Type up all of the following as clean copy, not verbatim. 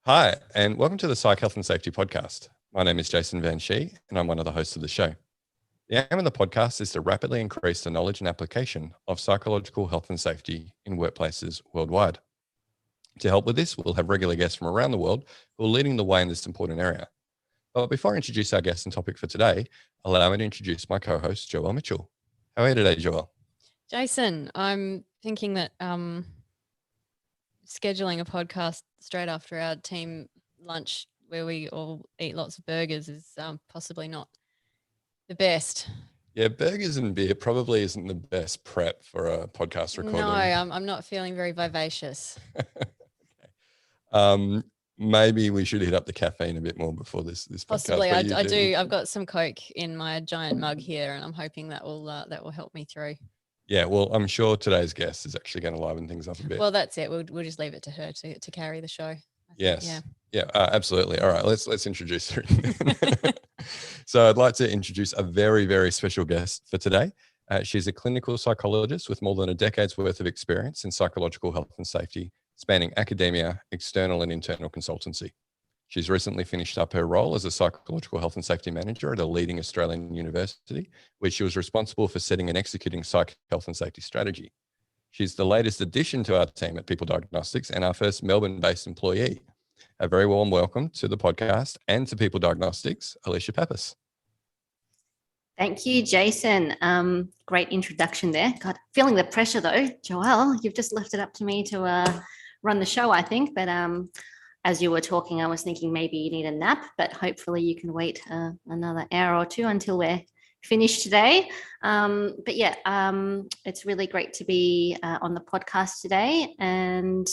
Hi, and welcome to the Psych, Health and Safety podcast. My name is Jason Van Schie, and I'm one of the hosts of the show. The aim of the podcast is to rapidly increase the knowledge and application of psychological health and safety in workplaces worldwide. To help with this, we'll have regular guests from around the world who are leading the way in this important area. But before I introduce our guest and topic for today, allow me to introduce my co-host, Joelle Mitchell. How are you today, Joelle? Jason, I'm thinking that scheduling a podcast straight after our team lunch where we all eat lots of burgers is possibly not the best. Yeah, burgers and beer probably isn't the best prep for a podcast recording. No, I'm not feeling very vivacious. Okay. Maybe we should hit up the caffeine a bit more before this Possibly, podcast. I do. I've got some Coke in my giant mug here, and I'm hoping that will help me through. Yeah, well, I'm sure today's guest is actually going to liven things up a bit. Well, that's it. We'll just leave it to her to carry the show. Yes. Yeah, absolutely. All right, let's introduce her. So I'd like to introduce a very, very special guest for today. She's a clinical psychologist with more than a decade's worth of experience in psychological health and safety, spanning academia, external and internal consultancy. She's recently finished up her role as a psychological health and safety manager at a leading Australian university, where she was responsible for setting and executing psych health and safety strategy. She's the latest addition to our team at People Diagnostics and our first Melbourne-based employee. A very warm welcome to the podcast and to People Diagnostics, Alicia Papas. Thank you, Jason. Great introduction there. God, feeling the pressure though, Joelle. You've just left it up to me to run the show, I think. But as you were talking, I was thinking maybe you need a nap, but hopefully you can wait another hour or two until we're finished today. But yeah, it's really great to be on the podcast today, and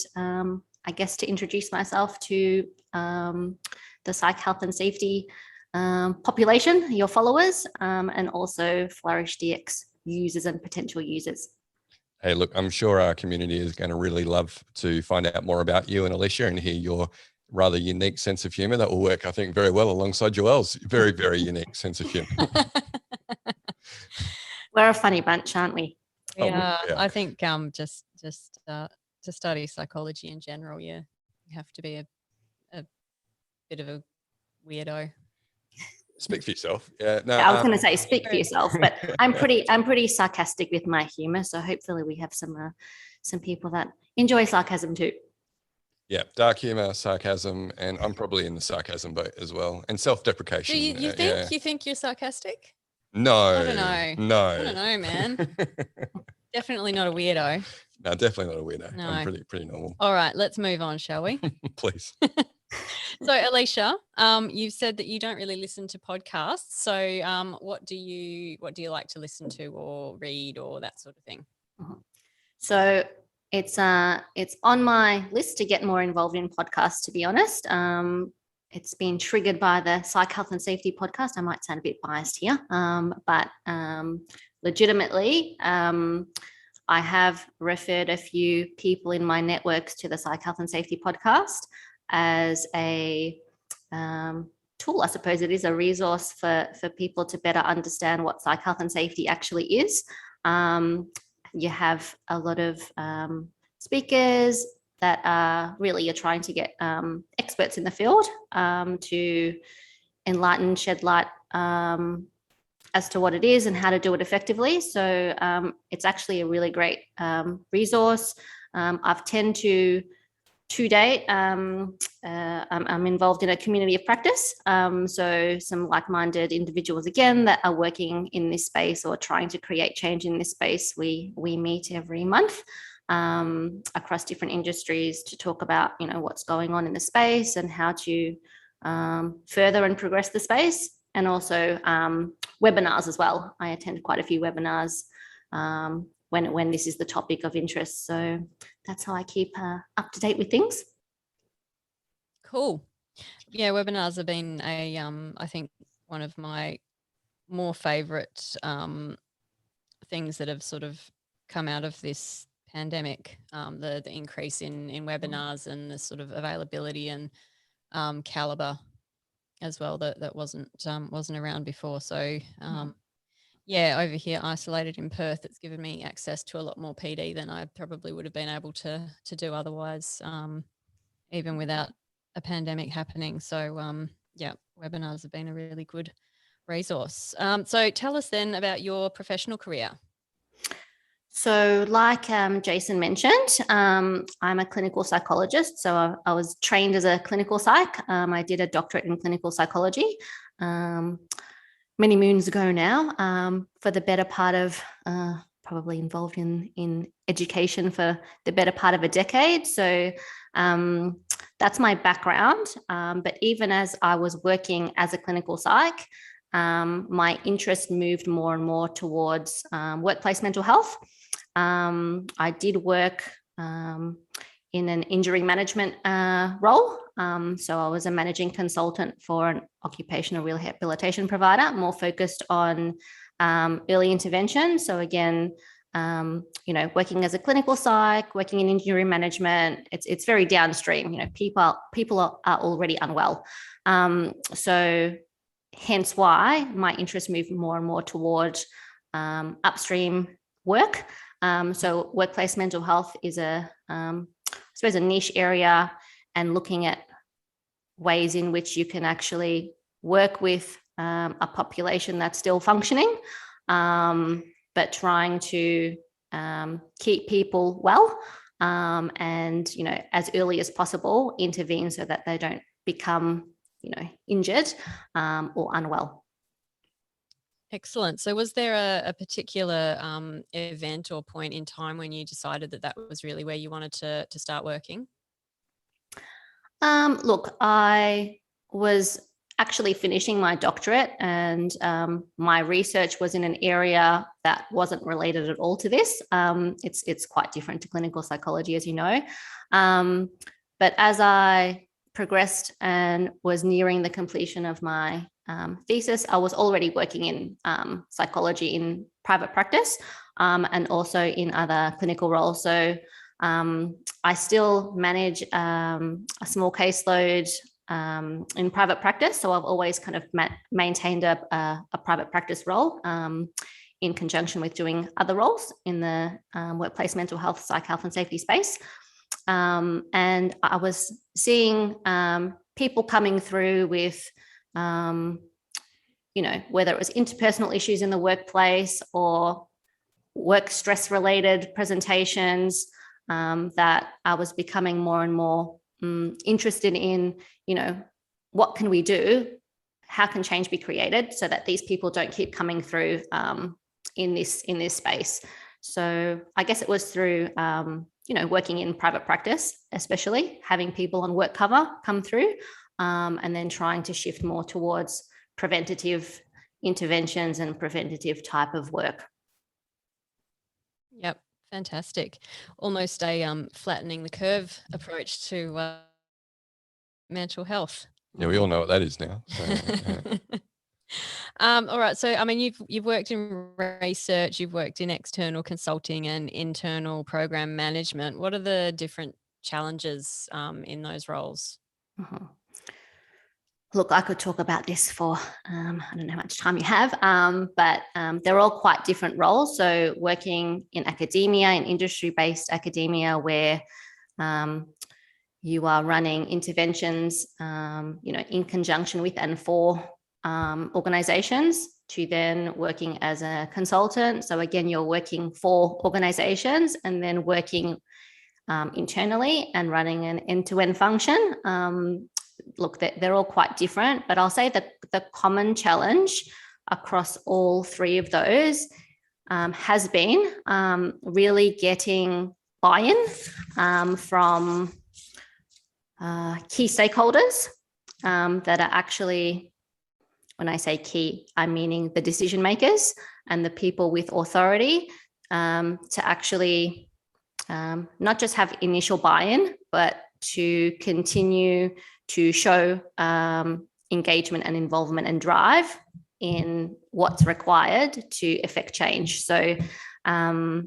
I guess to introduce myself to the Psych Health and Safety population, your followers, and also FlourishDx users and potential users. Hey, look, I'm sure our community is going to really love to find out more about you and Alicia and hear your rather unique sense of humor that will work, I think, very well alongside Joelle's very, very unique sense of humor. We're a funny bunch, aren't we? Yeah, I think just to study psychology in general, you have to be a bit of a weirdo. Speak for yourself. Yeah, no, I was going to say speak for yourself, but I'm pretty sarcastic with my humor, so hopefully we have some people that enjoy sarcasm too. Yeah, dark humor, sarcasm, and I'm probably in the sarcasm boat as well, and self-deprecation. Do you think you're sarcastic? No, I don't know. No, I don't know, man. Definitely not a weirdo. No, definitely not a weirdo. No. I'm pretty normal. All right, let's move on, shall we? Please. So, Alicia, you've said that you don't really listen to podcasts. So, what do you like to listen to or read or that sort of thing? So it's on my list to get more involved in podcasts, to be honest. It's been triggered by the Psych Health and Safety podcast. I might sound a bit biased here, but legitimately, I have referred a few people in my networks to the Psych Health and Safety podcast as a tool. I suppose it is a resource for people to better understand what psych health and safety actually is. You have a lot of speakers that are really you're trying to get experts in the field to enlighten, shed light as to what it is and how to do it effectively. So it's actually a really great resource. I've tend to date, I'm involved in a community of practice. So some like-minded individuals, again, that are working in this space or trying to create change in this space. We meet every month across different industries to talk about, what's going on in the space and how to further and progress the space. And also webinars as well. I attend quite a few webinars when this is the topic of interest. So that's how I keep up to date with things. Cool. Yeah, webinars have been I think one of my more favorite things that have sort of come out of this pandemic, the increase in webinars and the sort of availability and caliber as well that wasn't around before. So yeah, over here isolated in Perth, it's given me access to a lot more PD than I probably would have been able to do otherwise, even without a pandemic happening. So yeah, webinars have been a really good resource. So tell us then about your professional career. So like Jason mentioned, I'm a clinical psychologist. So I was trained as a clinical psych. I did a doctorate in clinical psychology many moons ago now, for the better part of probably involved in education for the better part of a decade. So that's my background. But even as I was working as a clinical psych, my interest moved more and more towards workplace mental health. I did work in an injury management role. So I was a managing consultant for an occupational rehabilitation provider, more focused on early intervention. So again, working as a clinical psych, working in injury management, it's very downstream. People are already unwell. So hence why my interest moved more and more towards upstream work. So workplace mental health is I suppose a niche area, and looking at ways in which you can actually work with a population that's still functioning, but trying to keep people well, and as early as possible intervene so that they don't become injured or unwell. Excellent. So was there a particular event or point in time when you decided that was really where you wanted to start working? Look, I was actually finishing my doctorate, and my research was in an area that wasn't related at all to this. It's quite different to clinical psychology, as you know. But as I progressed and was nearing the completion of my thesis, I was already working in psychology in private practice, and also in other clinical roles. So I still manage a small caseload in private practice. So I've always kind of maintained a private practice role in conjunction with doing other roles in the workplace mental health, psych health and safety space. And I was seeing people coming through with, whether it was interpersonal issues in the workplace or work stress related presentations, that I was becoming more and more interested in, what can we do? How can change be created so that these people don't keep coming through in this space? So I guess it was through, working in private practice, especially having people on work cover come through, and then trying to shift more towards preventative interventions and preventative type of work. Yep. Fantastic. Almost a flattening the curve approach to mental health. Yeah, we all know what that is now. So, yeah. All right. So, I mean, you've worked in research, you've worked in external consulting and internal program management. What are the different challenges in those roles? Mm-hmm. Look, I could talk about this for, I don't know how much time you have, but they're all quite different roles. So working in academia, in industry-based academia, where you are running interventions, in conjunction with and for organizations, to then working as a consultant. So again, you're working for organizations and then working internally and running an end-to-end function. Look, they're all quite different, but I'll say that the common challenge across all three of those has been really getting buy-in from key stakeholders that are actually, when I say key, I'm meaning the decision makers and the people with authority, to actually not just have initial buy-in, but to continue to show engagement and involvement and drive in what's required to effect change. So, I've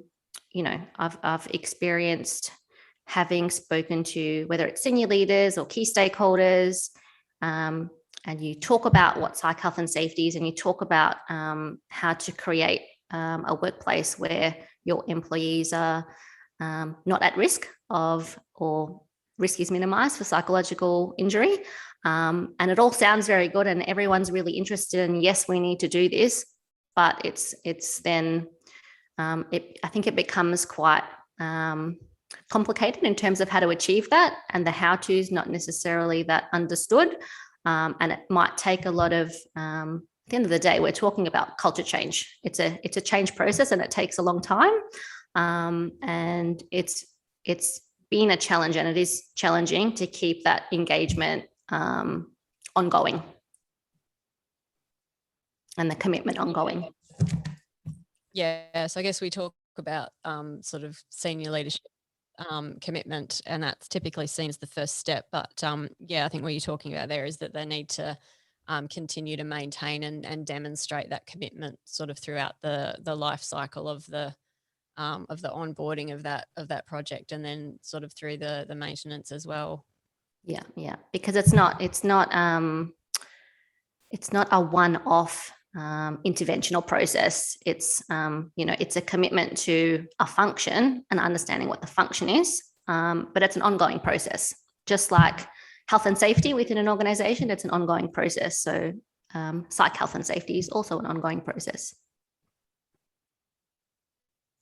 experienced having spoken to whether it's senior leaders or key stakeholders, and you talk about what psych health and safety is, and you talk about how to create a workplace where your employees are not at risk of or risk is minimized for psychological injury. And it all sounds very good and everyone's really interested in, yes, we need to do this, but it's then, I think it becomes quite complicated in terms of how to achieve that, and the how-to is not necessarily that understood. And it might take a lot of, at the end of the day, we're talking about culture change. It's a change process and it takes a long time. And it's been a challenge, and it is challenging to keep that engagement ongoing and the commitment ongoing. Yeah, so I guess we talk about sort of senior leadership commitment, and that's typically seen as the first step. But yeah, I think what you're talking about there is that they need to continue to maintain and demonstrate that commitment sort of throughout the life cycle of the onboarding of that project, and then sort of through the maintenance as well. Yeah, because it's not a one-off interventional process. It's it's a commitment to a function and understanding what the function is, but it's an ongoing process. Just like health and safety within an organization, it's an ongoing process. So psych health and safety is also an ongoing process.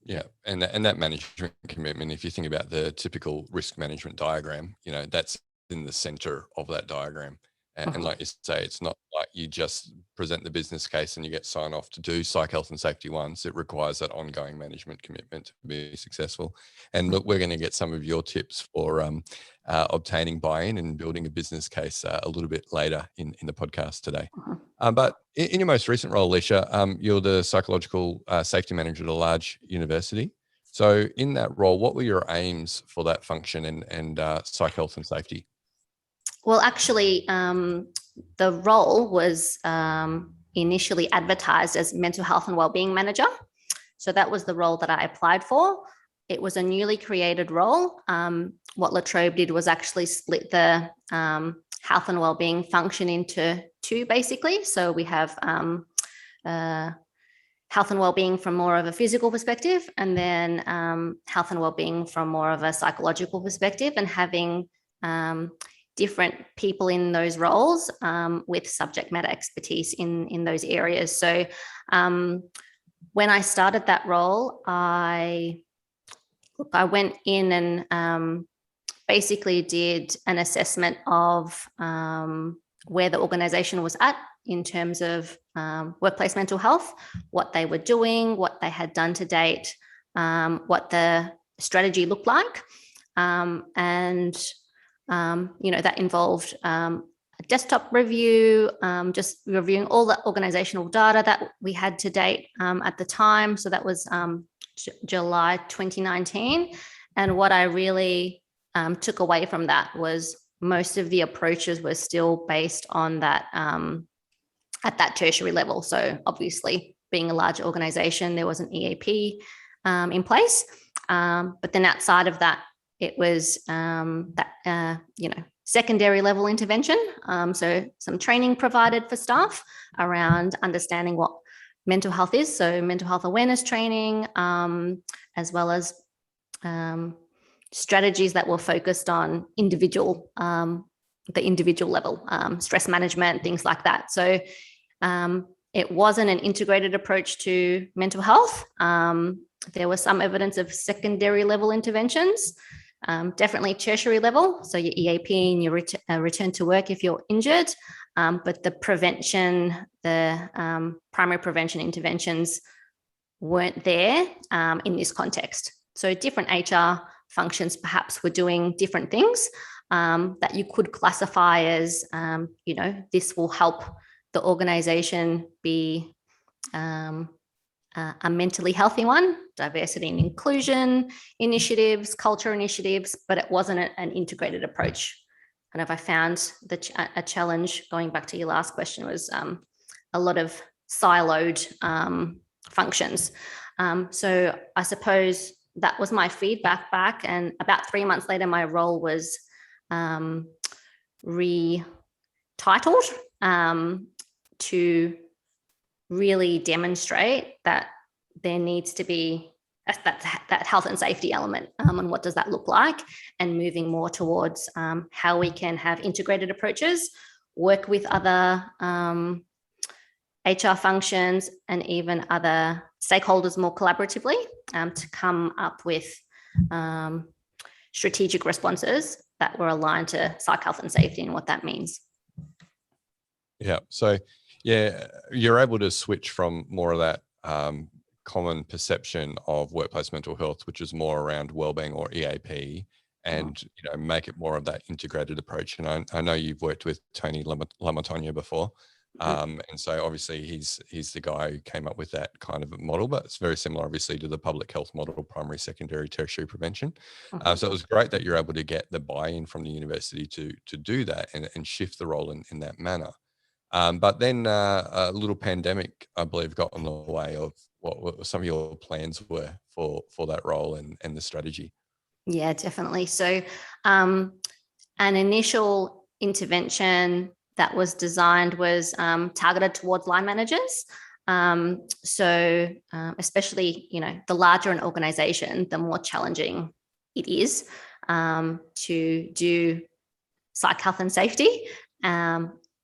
Yeah, and that management commitment, if you think about the typical risk management diagram, that's in the center of that diagram. And like you say, it's not like you just present the business case and you get sign off to do psych health and safety once. It requires that ongoing management commitment to be successful. And look, we're going to get some of your tips for obtaining buy-in and building a business case a little bit later in the podcast today. But in your most recent role, Alicia, you're the psychological safety manager at a large university. So in that role, what were your aims for that function and psych health and safety? Well, actually, the role was initially advertised as mental health and wellbeing manager. So that was the role that I applied for. It was a newly created role. What La Trobe did was actually split the health and wellbeing function into two, basically. So we have health and wellbeing from more of a physical perspective, and then health and wellbeing from more of a psychological perspective, and having different people in those roles with subject matter expertise in those areas. So when I started that role, I went in and basically did an assessment of where the organization was at in terms of workplace mental health, what they were doing, what they had done to date, what the strategy looked like. That involved a desktop review, just reviewing all the organizational data that we had to date at the time. So that was July 2019. And what I really took away from that was most of the approaches were still based on that at that tertiary level. So obviously, being a large organization, there was an EAP in place. But then outside of that, it was secondary level intervention. So some training provided for staff around understanding what mental health is. So mental health awareness training, as well as strategies that were focused on the individual level, stress management, things like that. So it wasn't an integrated approach to mental health. There was some evidence of secondary level interventions, definitely tertiary level. So your EAP and your return to work if you're injured, but the prevention, the primary prevention interventions weren't there in this context. So different HR functions perhaps were doing different things that you could classify as, this will help the organization be a mentally healthy one, diversity and inclusion initiatives, culture initiatives, but it wasn't an integrated approach. And if I found a challenge, going back to your last question, was a lot of siloed functions. So I suppose that was my feedback back. And about 3 months later, my role was retitled to really demonstrate that there needs to be that health and safety element, and what does that look like, and moving more towards how we can have integrated approaches, work with other HR functions and even other stakeholders more collaboratively to come up with strategic responses that were aligned to psych health and safety and what that means. Yeah. So, yeah, you're able to switch from more of that common perception of workplace mental health, which is more around wellbeing or EAP, and make it more of that integrated approach. And I know you've worked with Tony Lamontagne before, and so obviously he's the guy who came up with that kind of a model, but it's very similar, obviously, to the public health model, primary, secondary, tertiary prevention. So it was great that you're able to get the buy-in from the university to do that and shift the role in that manner. But then a little pandemic, I believe, got in the way of what some of your plans were for that role and the strategy. Yeah, definitely. So an initial intervention that was designed was targeted towards line managers. Especially, the larger an organization, the more challenging it is to do psych health and safety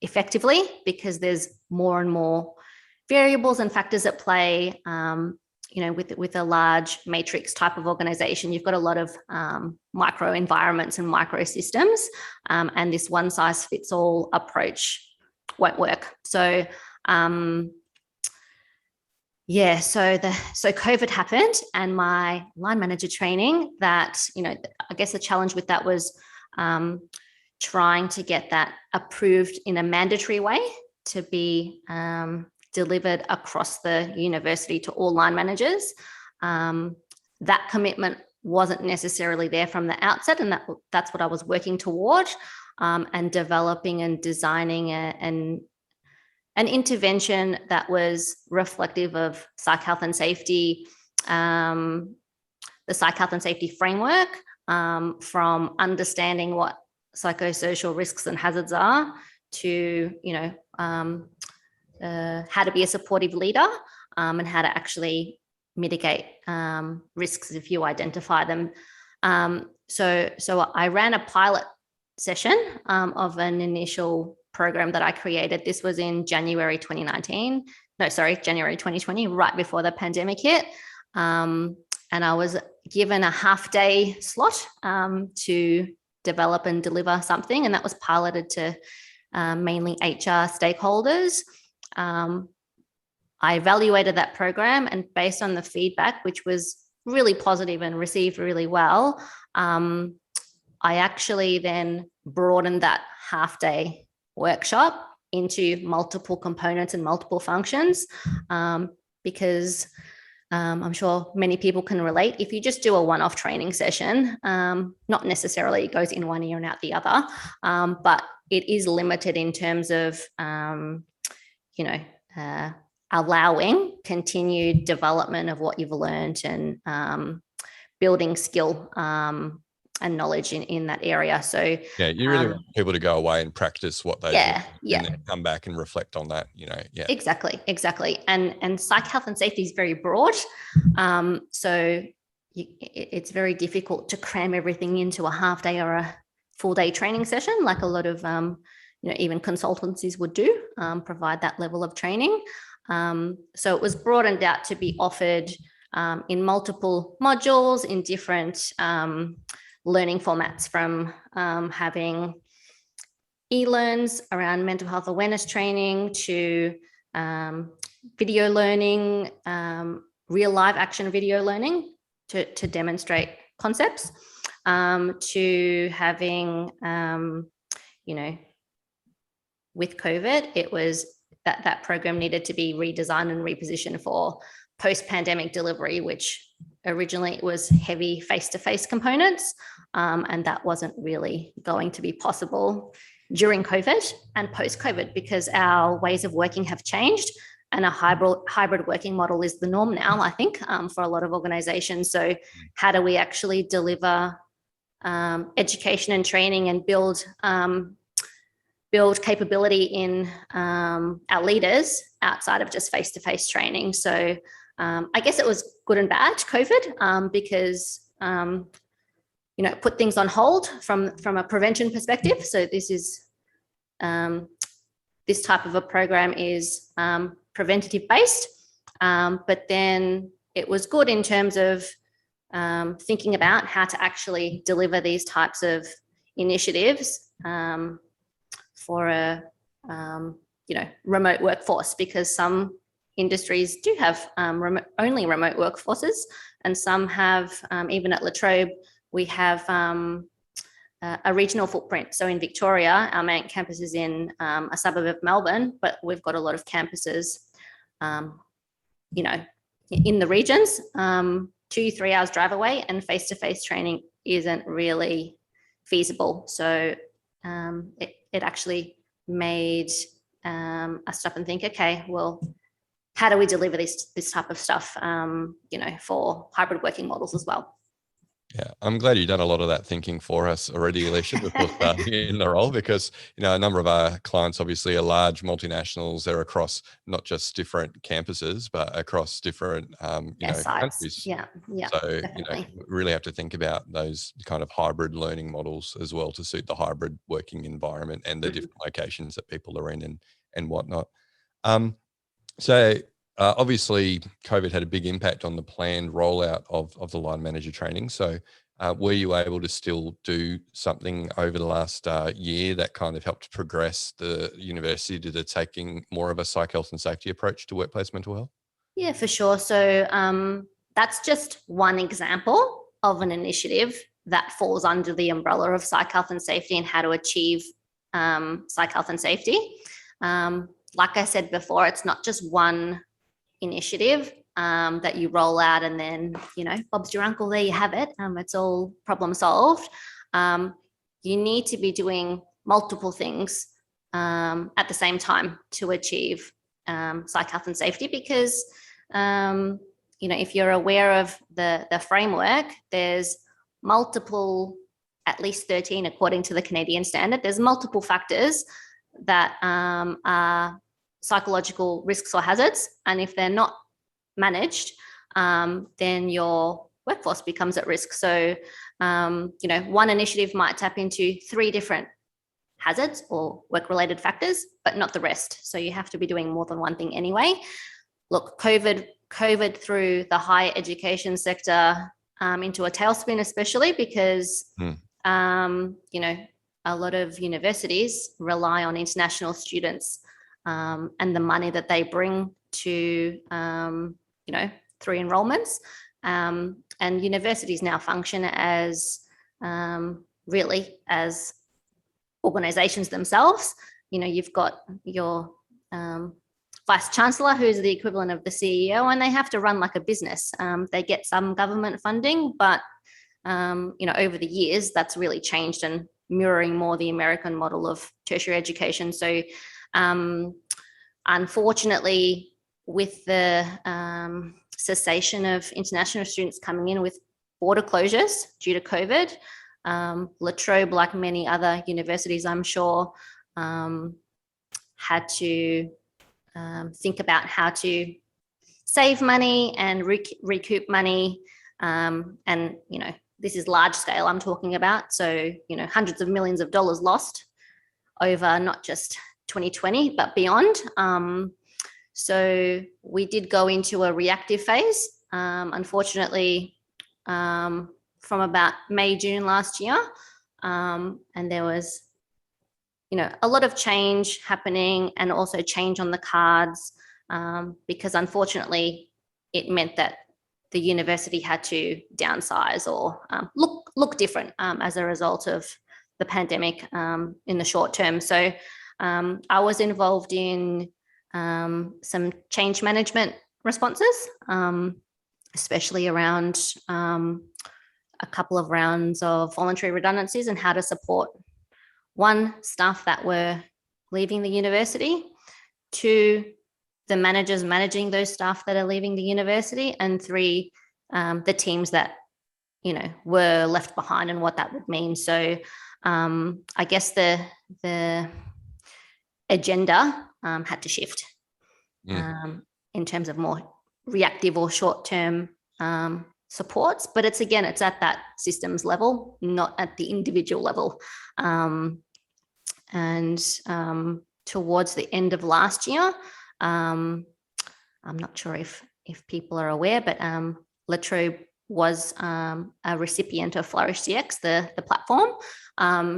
effectively, because there's more and more variables and factors at play. With a large matrix type of organization, you've got a lot of micro environments and micro systems, and this one size fits all approach won't work. So so COVID happened, and my line manager training, that, I guess the challenge with that was trying to get that approved in a mandatory way to be delivered across the university to all line managers. That commitment wasn't necessarily there from the outset, and that's what I was working toward, and developing and designing an intervention that was reflective of psych health and safety, the psych health and safety framework, from understanding what psychosocial risks and hazards are to, how to be a supportive leader, and how to actually mitigate risks if you identify them. So I ran a pilot session of an initial program that I created. This was in January 2020, right before the pandemic hit. And I was given a half-day slot to develop and deliver something, and that was piloted to mainly HR stakeholders. I evaluated that program, and based on the feedback, which was really positive and received really well, I actually then broadened that half-day workshop into multiple components and multiple functions, because I'm sure many people can relate. If you just do a one-off training session, not necessarily it goes in one ear and out the other, but it is limited in terms of allowing continued development of what you've learned, and building skill and knowledge in that area. So yeah, you really want people to go away and practice what they do, and then come back and reflect on that. Exactly. And psych health and safety is very broad, so it's very difficult to cram everything into a half day or a full day training session, like a lot of even consultancies would do, provide that level of training. So it was broadened out to be offered in multiple modules, in different learning formats, from having e-learns around mental health awareness training to video learning, real live action video learning to demonstrate concepts, to having, with COVID, it was that program needed to be redesigned and repositioned for post-pandemic delivery, which originally it was heavy face-to-face components, and that wasn't really going to be possible during COVID and post-COVID, because our ways of working have changed, and a hybrid working model is the norm now, I think, for a lot of organizations. So how do we actually deliver education and training and build capability in our leaders outside of just face-to-face training? So I guess it was good and bad, COVID, because put things on hold from a prevention perspective. So this is this type of a program is preventative based, but then it was good in terms of thinking about how to actually deliver these types of initiatives for a remote workforce, because some industries do have only remote workforces, and some have, even at La Trobe, we have a regional footprint. So in Victoria, our main campus is in a suburb of Melbourne, but we've got a lot of campuses, in the regions, 2-3 hours drive away, and face-to-face training isn't really feasible. So it actually made us stop and think, okay, well, how do we deliver this type of stuff, for hybrid working models as well? Yeah, I'm glad you've done a lot of that thinking for us already, Alicia, before starting in the role, because, a number of our clients obviously are large multinationals. They're across not just different campuses, but across different, countries. Yeah, So, definitely. really have to think about those kind of hybrid learning models as well to suit the hybrid working environment and the different locations that people are in and whatnot. Obviously, COVID had a big impact on the planned rollout of the line manager training. So were you able to still do something over the last year that kind of helped progress the university to taking more of a psych health and safety approach to workplace mental health? Yeah, for sure. So that's just one example of an initiative that falls under the umbrella of psych health and safety and how to achieve psych health and safety. Like I said before, it's not just one initiative that you roll out and then, Bob's your uncle, there you have it. It's all problem solved. You need to be doing multiple things at the same time to achieve psych health and safety, because, if you're aware of the framework, there's multiple, at least 13 according to the Canadian standard, there's multiple factors that are psychological risks or hazards, and if they're not managed, then your workforce becomes at risk. So one initiative might tap into 3 different hazards or work-related factors, but not the rest. So you have to be doing more than one thing anyway. Look, COVID threw the higher education sector into a tailspin, especially because a lot of universities rely on international students and the money that they bring to, through enrollments. And universities now function as really as organizations themselves. You've got your vice chancellor, who's the equivalent of the CEO, and they have to run like a business. They get some government funding, but, over the years, that's really changed and mirroring more the American model of tertiary education. So unfortunately, with the cessation of international students coming in with border closures due to COVID, La Trobe, like many other universities, I'm sure, had to think about how to save money and recoup money. And, this is large scale I'm talking about. So, hundreds of millions of dollars lost over not just 2020, but beyond. So we did go into a reactive phase, unfortunately, from about May, June last year. And there was, a lot of change happening and also change on the cards, because unfortunately it meant that the university had to downsize or look different as a result of the pandemic in the short term. So I was involved in some change management responses, especially around a couple of rounds of voluntary redundancies and how to support, 1, staff that were leaving the university, 2, the managers managing those staff that are leaving the university, and 3, the teams that, were left behind and what that would mean. So I guess the agenda had to shift in terms of more reactive or short-term supports, but it's at that systems level, not at the individual level. Towards the end of last year, I'm not sure if people are aware, but La Trobe was a recipient of FlourishDx, the platform.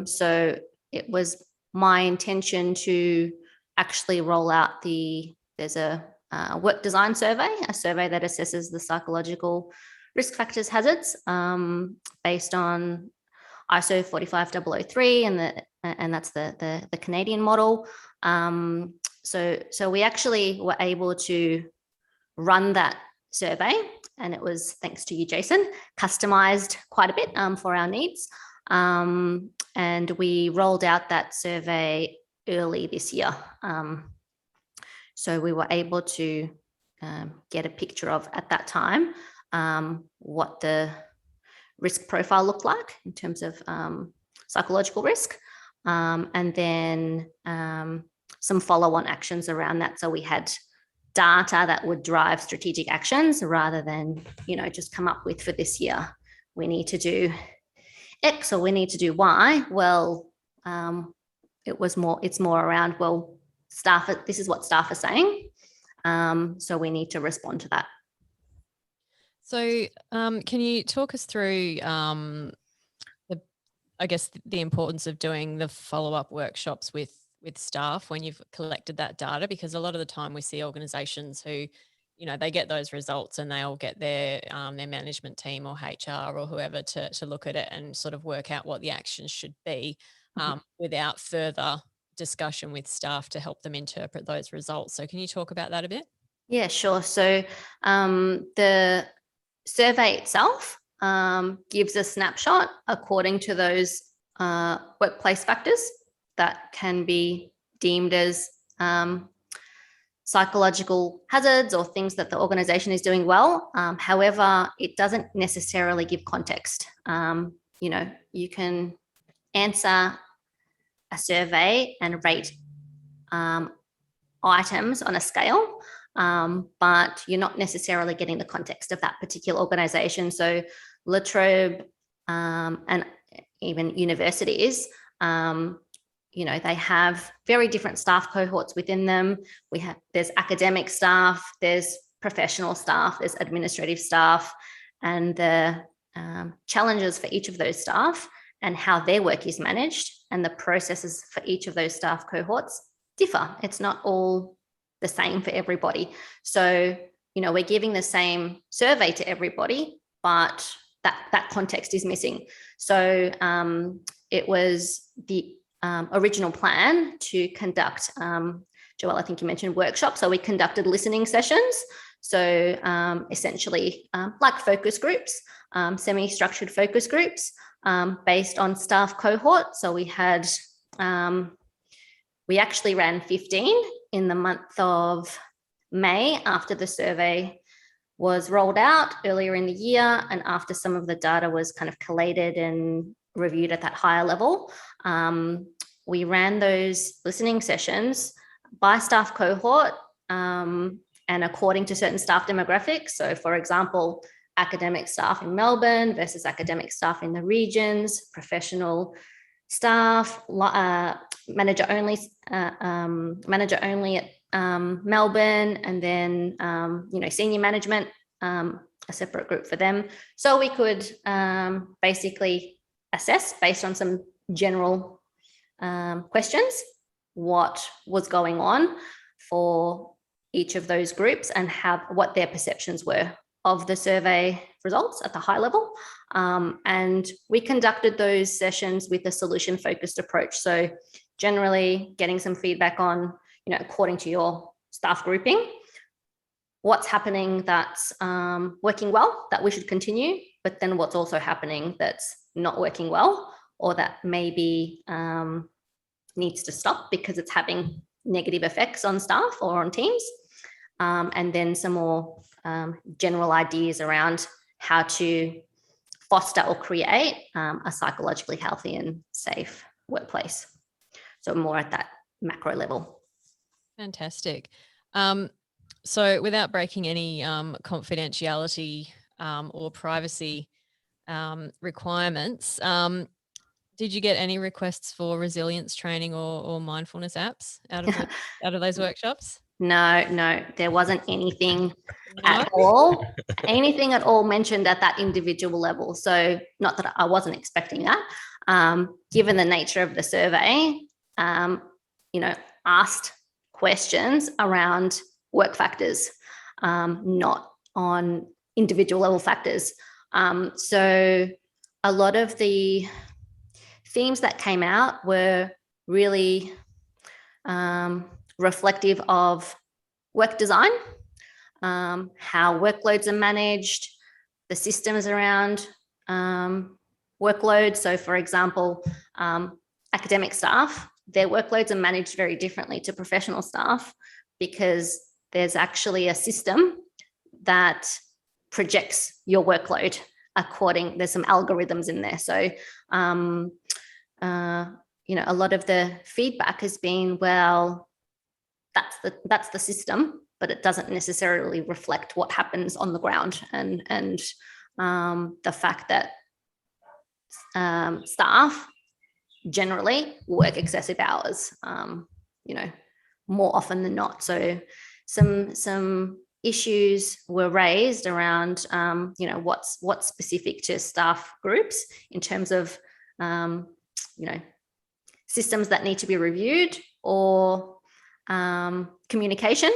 So it was my intention to actually roll out there's a work design survey, a survey that assesses the psychological risk factors hazards based on ISO 45003, and that's the Canadian model. So we actually were able to run that survey, and it was, thanks to you, Jason, customized quite a bit for our needs. And we rolled out that survey early this year. So we were able to get a picture of, at that time, what the risk profile looked like in terms of psychological risk, and then some follow-on actions around that. So we had data that would drive strategic actions rather than, just come up with, for this year, we need to do X or we need to do Y. Well, it's more around, well, this is what staff are saying. So we need to respond to that. So can you talk us through, the importance of doing the follow-up workshops with staff when you've collected that data? Because a lot of the time we see organisations who, they get those results and they'll get their management team or HR or whoever to look at it and sort of work out what the actions should be, without further discussion with staff to help them interpret those results. So can you talk about that a bit? Yeah, sure. So the survey itself gives a snapshot according to those workplace factors that can be deemed as psychological hazards or things that the organization is doing well. However, it doesn't necessarily give context. You can answer a survey and rate items on a scale, but you're not necessarily getting the context of that particular organization. So La Trobe and even universities, they have very different staff cohorts within them. There's academic staff, there's professional staff, there's administrative staff, and the challenges for each of those staff and how their work is managed and the processes for each of those staff cohorts differ. It's not all the same for everybody. So, we're giving the same survey to everybody, but that context is missing. So it was the original plan to conduct, Joelle, I think you mentioned workshops. So we conducted listening sessions. So essentially like focus groups, semi-structured focus groups based on staff cohort. So we actually ran 15 in the month of May after the survey was rolled out earlier in the year, and after some of the data was kind of collated and reviewed at that higher level. We ran those listening sessions by staff cohort and according to certain staff demographics. So for example, academic staff in Melbourne versus academic staff in the regions, professional staff, manager only at Melbourne, and then senior management, a separate group for them. So we could basically assess based on some general questions what was going on for each of those groups and what their perceptions were of the survey results at the high level. And we conducted those sessions with a solution-focused approach. So generally getting some feedback on, according to your staff grouping, what's happening that's working well, that we should continue, but then what's also happening that's not working well, or that maybe needs to stop because it's having negative effects on staff or on teams. And then some more general ideas around how to foster or create a psychologically healthy and safe workplace. So more at that macro level. Fantastic. So without breaking any confidentiality or privacy requirements. Did you get any requests for resilience training or mindfulness apps out of those workshops? No, there wasn't anything at all. Anything at all mentioned at that individual level. So not that I wasn't expecting that. Given the nature of the survey, asked questions around work factors, not on individual level factors. So a lot of the themes that came out were really reflective of work design, how workloads are managed, the systems around workload. So for example, academic staff, their workloads are managed very differently to professional staff because there's actually a system that projects your workload there's some algorithms in there. So, a lot of the feedback has been, well, that's the system, but it doesn't necessarily reflect what happens on the ground. And the fact that staff generally work excessive hours, more often than not. So some issues were raised around, what's specific to staff groups in terms of, systems that need to be reviewed or communication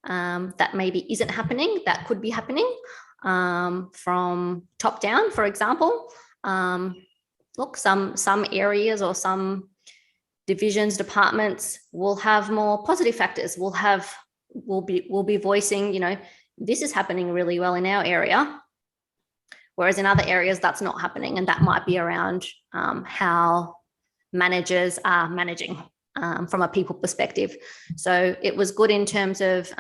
that maybe isn't happening, that could be happening from top down, for example. Look, some areas or some divisions, departments will have more positive factors. We'll be voicing, this is happening really well in our area, whereas in other areas that's not happening, and that might be around how managers are managing from a people perspective. So it was good in terms of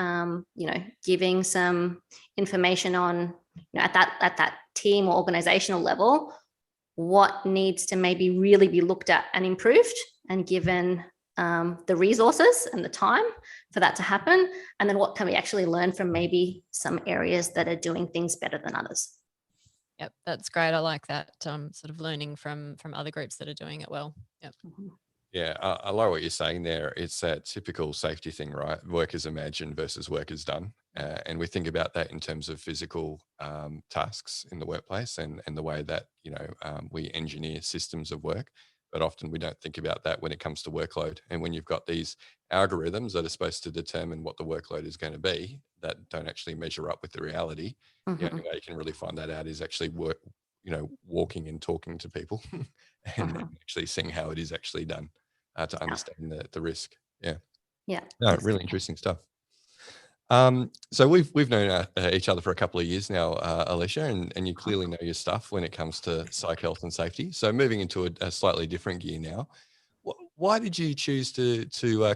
giving some information on at that team or organizational level what needs to maybe really be looked at and improved, and given the resources and the time for that to happen, and then what can we actually learn from maybe some areas that are doing things better than others. Yep, that's great. I like that sort of learning from other groups that are doing it well. Yep. Yeah, I like what you're saying there. It's that typical safety thing, right? Work is imagined versus work is done. And we think about that in terms of physical tasks in the workplace and the way that, we engineer systems of work. But often we don't think about that when it comes to workload. And when you've got these algorithms that are supposed to determine what the workload is going to be that don't actually measure up with the reality, the only way you can really find that out is actually walking and talking to people and actually seeing how it is actually done to understand the risk. Yeah. No, really interesting stuff. So we've known each other for a couple of years now, Alicia, and you clearly know your stuff when it comes to psych health and safety. So moving into a slightly different gear now, why did you choose to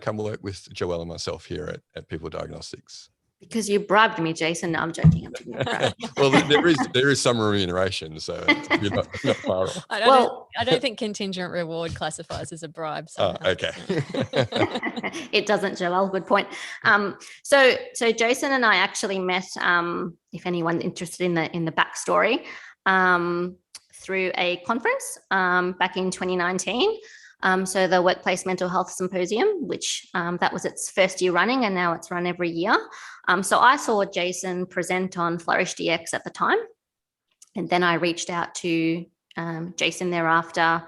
come work with Joelle and myself here at People Diagnostics? Because you bribed me, Jason. No, I'm joking. Well, there is some remuneration, so you're not far off. I don't think contingent reward classifies as a bribe. Okay. It doesn't, Joelle. Good point. So Jason and I actually met. If anyone's interested in the backstory, through a conference back in 2019. So the Workplace Mental Health Symposium, which that was its first year running, and now it's run every year. So I saw Jason present on FlourishDx at the time, and then I reached out to Jason thereafter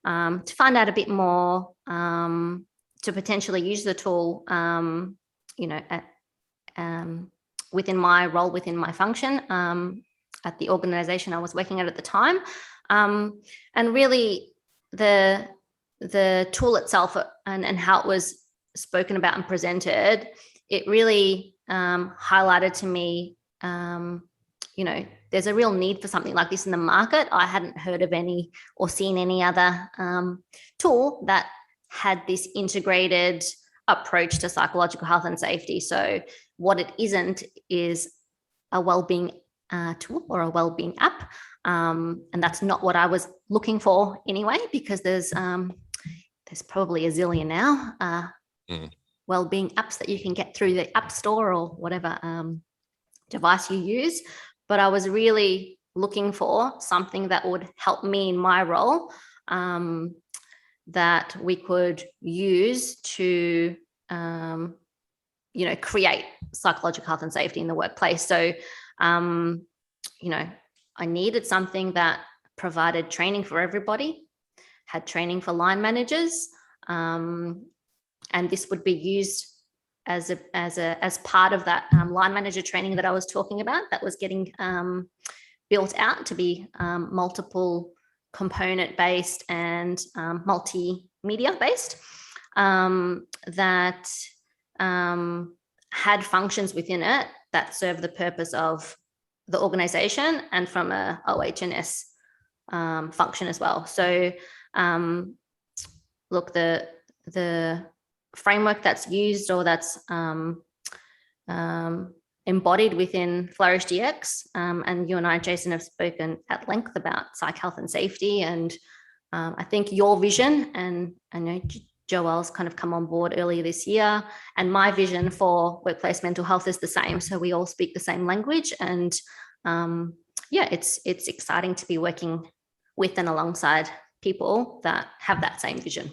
to find out a bit more, to potentially use the tool, within my role, within my function at the organization I was working at the time, and really the tool itself and how it was spoken about and presented, it really highlighted to me, there's a real need for something like this in the market. I hadn't heard of any or seen any other tool that had this integrated approach to psychological health and safety. So what it isn't is a wellbeing tool or a wellbeing app. And that's not what I was looking for anyway, because there's probably a zillion now wellbeing apps that you can get through the App Store or whatever device you use. but I was really looking for something that would help me in my role, that we could use to, create psychological health and safety in the workplace. So, I needed something that provided training for everybody, had training for line managers, and this would be used as part of that line manager training that I was talking about, that was getting built out to be multiple component based and multimedia based, that had functions within it that serve the purpose of the organization and from a OH&S function as well. So look, the framework that's used or that's embodied within FlourishDx, and you and I, Jason, have spoken at length about psych health and safety, and I think your vision, and I know Joelle's kind of come on board earlier this year, and my vision for workplace mental health is the same. So we all speak the same language, and it's exciting to be working with and alongside people that have that same vision.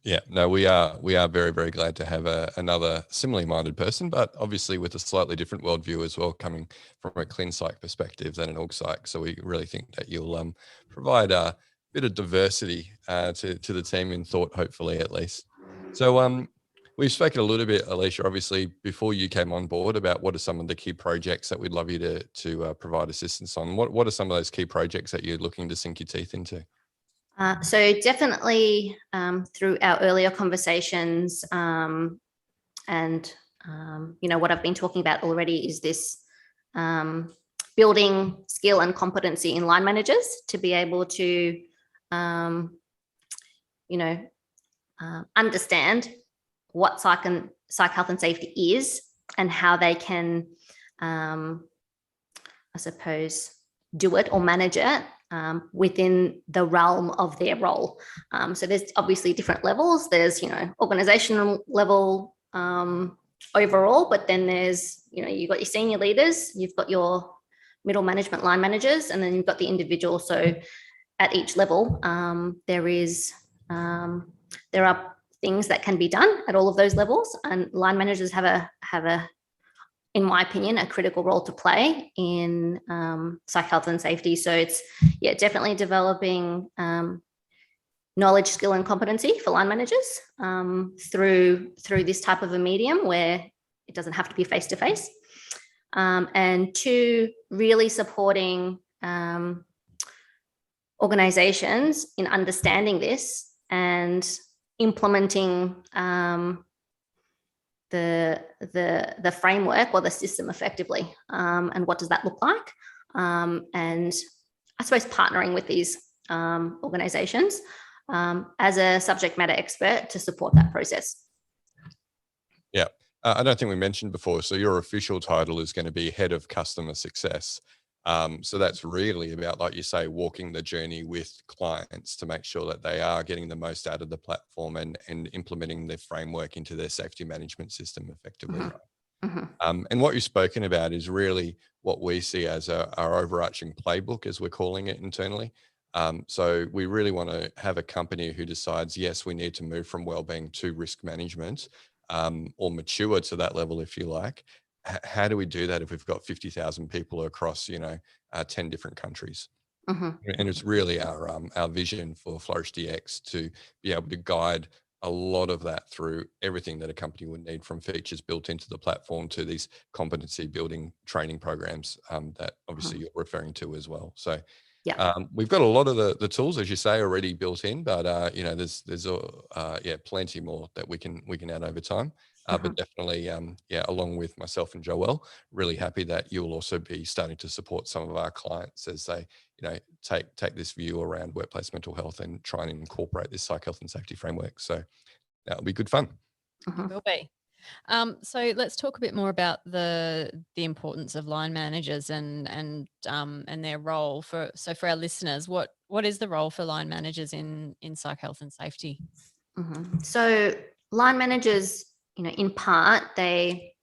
Yeah, no, we are very, very glad to have another similarly minded person, but obviously with a slightly different worldview as well, coming from a clean psych perspective than an org psych. So we really think that you'll provide a bit of diversity to the team in thought, hopefully at least. So we've spoken a little bit, Alicia, obviously before you came on board, about what are some of the key projects that we'd love you to provide assistance on. What are some of those key projects that you're looking to sink your teeth into? So definitely through our earlier conversations, and what I've been talking about already is this building skill and competency in line managers to be able to understand what psych health and safety is, and how they can do it or manage it within the realm of their role. So there's obviously different levels. There's, organizational level overall, but then there's, you've got your senior leaders, you've got your middle management line managers, and then you've got the individual. So at each level, there are things that can be done at all of those levels, and line managers have a in my opinion, a critical role to play in psych health and safety. So it's definitely developing knowledge, skill, and competency for line managers through this type of a medium where it doesn't have to be face to face, and two, really supporting organizations in understanding this and implementing the framework or the system effectively, and what does that look like, and I suppose partnering with these organizations as a subject matter expert to support that process. Yeah, I don't think we mentioned before, so your official title is going to be Head of Customer Success. So that's really about, like you say, walking the journey with clients to make sure that they are getting the most out of the platform and implementing the framework into their safety management system effectively. Mm-hmm. Right? Mm-hmm. And what you've spoken about is really what we see as our overarching playbook, as we're calling it internally. So we really want to have a company who decides, yes, we need to move from wellbeing to risk management, or mature to that level, if you like. How do we do that if we've got 50,000 people across, 10 different countries? Mm-hmm. And it's really our vision for FlourishDx to be able to guide a lot of that through everything that a company would need, from features built into the platform to these competency building training programs that obviously you're referring to as well. So yeah, we've got a lot of the tools, as you say, already built in, but there's plenty more that we can add over time. But definitely, along with myself and Joelle, really happy that you will also be starting to support some of our clients as they, take this view around workplace mental health and try and incorporate this psych health and safety framework. So that'll be good fun. It will be. So let's talk a bit more about the importance of line managers and their role for our listeners. What is the role for line managers in psych health and safety? Mm-hmm. So line managers, in part, they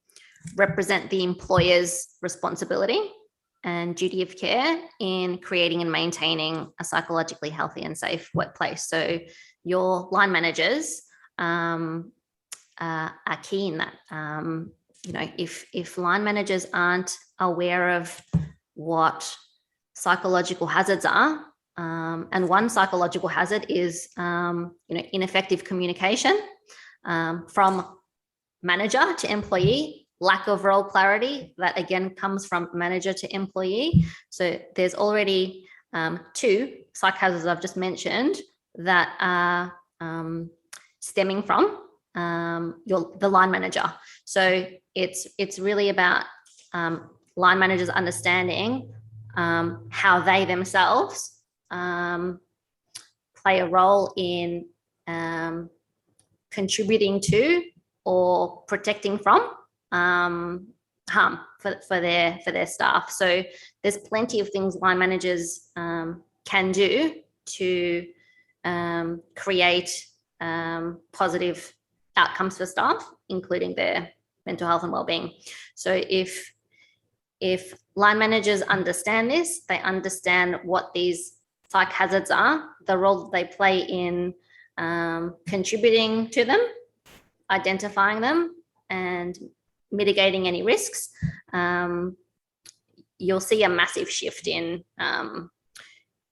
represent the employer's responsibility and duty of care in creating and maintaining a psychologically healthy and safe workplace. So your line managers are key in that. If line managers aren't aware of what psychological hazards are, and one psychological hazard is ineffective communication from manager to employee, lack of role clarity, that again comes from manager to employee. So there's already 2 psych hazards I've just mentioned that are stemming from the line manager. So it's really about line managers understanding how they themselves play a role in contributing to or protecting from harm for their staff. So there's plenty of things line managers can do to create positive outcomes for staff, including their mental health and well-being. So if line managers understand this, they understand what these psych hazards are, the role that they play in contributing to them, identifying them, and mitigating any risks, you'll see a massive shift in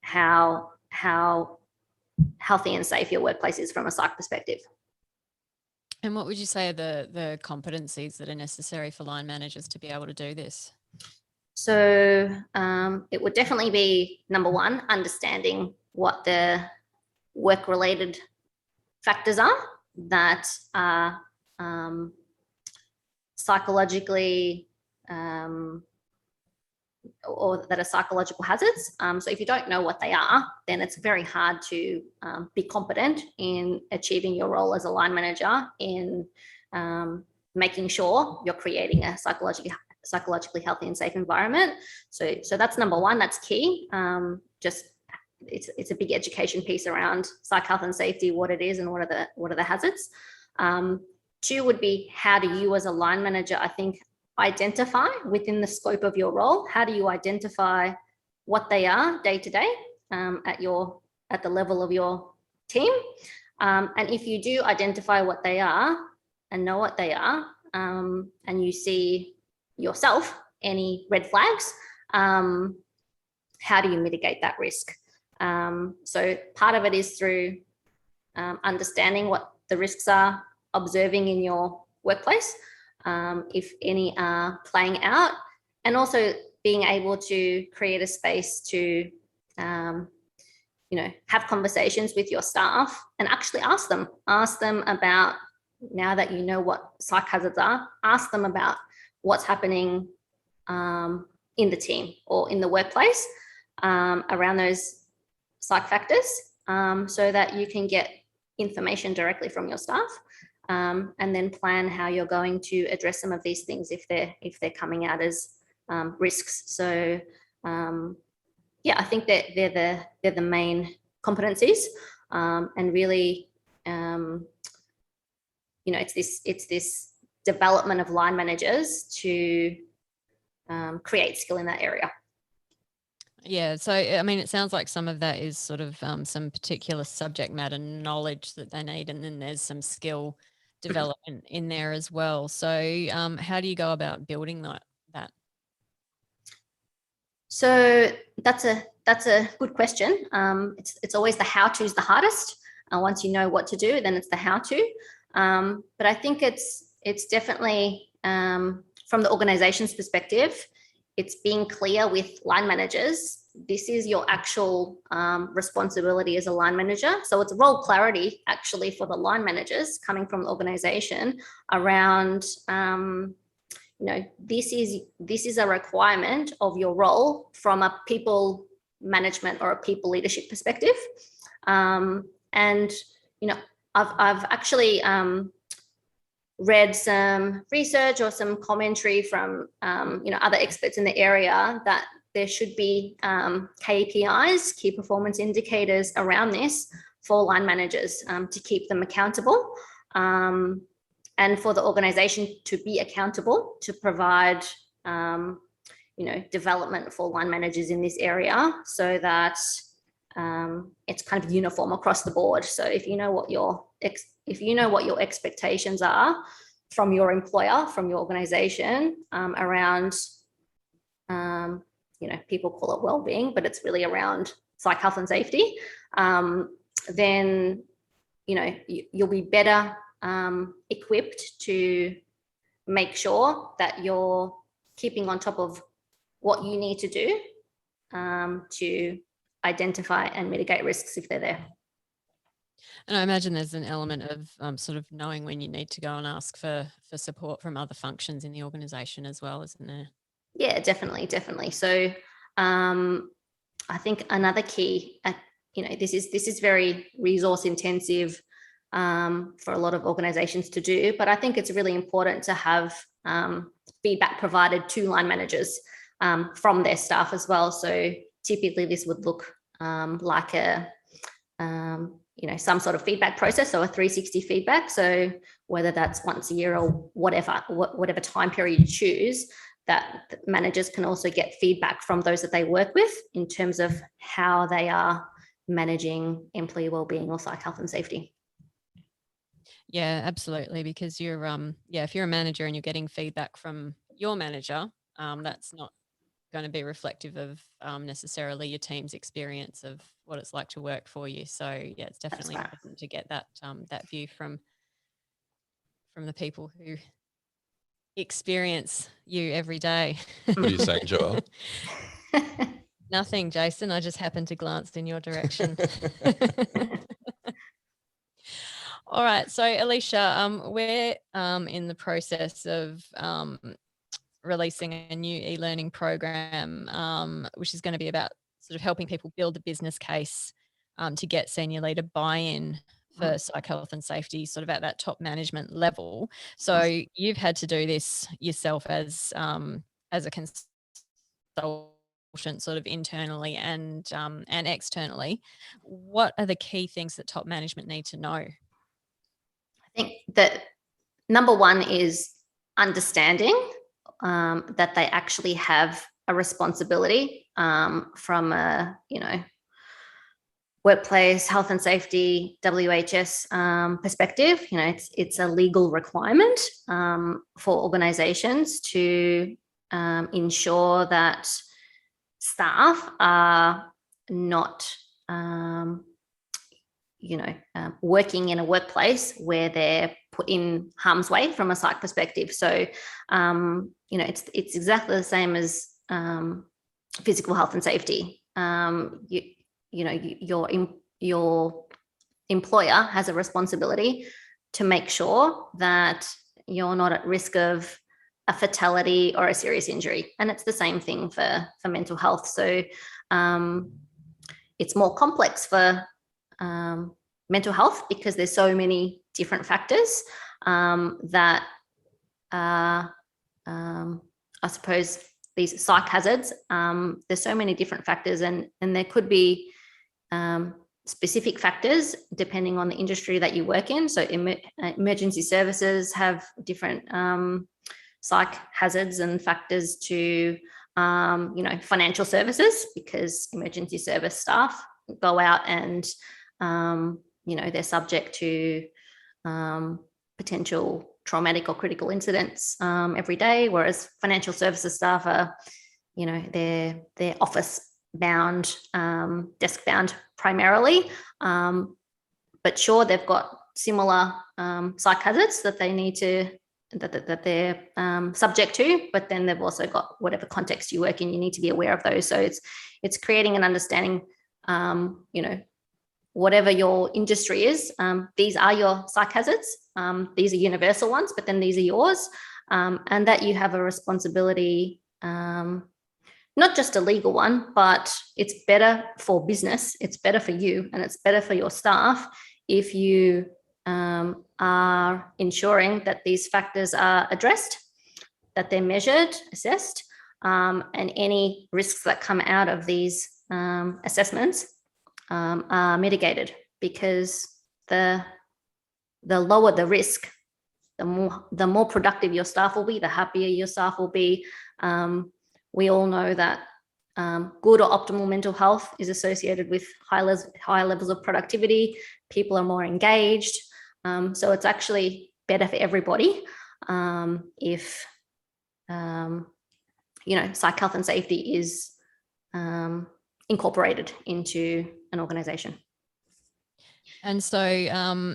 how healthy and safe your workplace is from a psych perspective. And what would you say are the competencies that are necessary for line managers to be able to do this? So it would definitely be, number one, understanding what the work-related factors are that are psychologically or that are psychological hazards. So if you don't know what they are, then it's very hard to be competent in achieving your role as a line manager in making sure you're creating a psychologically healthy and safe environment. So that's number one, that's key. It's a big education piece around psych health and safety, what it is and what are the hazards. 2 would be, how do you as a line manager, I think, identify within the scope of your role, how do you identify what they are day to day at the level of your team? And if you do identify what they are and know what they are, and you see yourself any red flags, how do you mitigate that risk? So part of it is through understanding what the risks are, observing in your workplace, if any are playing out, and also being able to create a space to have conversations with your staff and actually ask them about, now that you know what psych hazards are, ask them about what's happening in the team or in the workplace around those psych factors, so that you can get information directly from your staff, and then plan how you're going to address some of these things if they're coming out as risks. So I think that they're the main competencies, and really it's this development of line managers to create skill in that area. Yeah, so I mean, it sounds like some of that is sort of some particular subject matter knowledge that they need, and then there's some skill development in there as well. So how do you go about building that? So that's a good question. It's always the how-to is the hardest. Once you know what to do, then it's the how-to. But I think it's definitely from the organization's perspective, it's being clear with line managers. This is your actual responsibility as a line manager. So it's role clarity actually for the line managers coming from the organization around, this is a requirement of your role from a people management or a people leadership perspective. And I've actually read some research or some commentary from other experts in the area that there should be KPIs, key performance indicators around this for line managers to keep them accountable. and for the organization to be accountable to provide, development for line managers in this area, so that it's kind of uniform across the board. So if you know what your expectations are from your employer, from your organization, around, people call it well-being, but it's really around psych health and safety, then you'll be better equipped to make sure that you're keeping on top of what you need to do to identify and mitigate risks if they're there. And I imagine there's an element of sort of knowing when you need to go and ask for support from other functions in the organisation as well, isn't there? Yeah, definitely. So I think another key, this is very resource intensive for a lot of organisations to do, but I think it's really important to have feedback provided to line managers from their staff as well. So typically this would look like a some sort of feedback process, or a 360 feedback. So whether that's once a year or whatever time period you choose, that managers can also get feedback from those that they work with in terms of how they are managing employee wellbeing or psych health and safety. Yeah, absolutely. Because you're if you're a manager and you're getting feedback from your manager, that's not going to be reflective of necessarily your team's experience of what it's like to work for you. So yeah, it's definitely important to get that that view from the people who experience you every day. What are you saying, Joel? Nothing, Jason. I just happened to glance in your direction. All right. So Alicia, we're in the process of releasing a new e-learning program, which is going to be about sort of helping people build a business case to get senior leader buy-in for psych health and safety, sort of at that top management level. So you've had to do this yourself as a consultant, sort of internally and externally. What are the key things that top management need to know? I think that number one is understanding that they actually have a responsibility from a workplace health and safety WHS perspective. It's a legal requirement for organizations to ensure that staff are not working in a workplace where they're put in harm's way from a psych perspective. So it's exactly the same as physical health and safety. Your employer has a responsibility to make sure that you're not at risk of a fatality or a serious injury, and it's the same thing for mental health. So it's more complex for mental health because there's so many different factors that I suppose these psych hazards, there's so many different factors, and there could be specific factors depending on the industry that you work in. So emergency services have different psych hazards and factors to financial services, because emergency service staff go out and they're subject to potential traumatic or critical incidents every day, whereas financial services staff are, they're office bound, desk bound primarily. But sure, they've got similar psych hazards that they need to that they're subject to, but then they've also got whatever context you work in, you need to be aware of those. So it's creating an understanding, whatever your industry is, these are your psych hazards. These are universal ones, but then these are yours, and that you have a responsibility, not just a legal one, but it's better for business, it's better for you, and it's better for your staff if you are ensuring that these factors are addressed, that they're measured, assessed, and any risks that come out of these assessments are mitigated, because the lower the risk, the more productive your staff will be, the happier your staff will be. We all know that good or optimal mental health is associated with high levels of productivity. People are more engaged. So it's actually better for everybody if, psych health and safety is incorporated into an organization. And so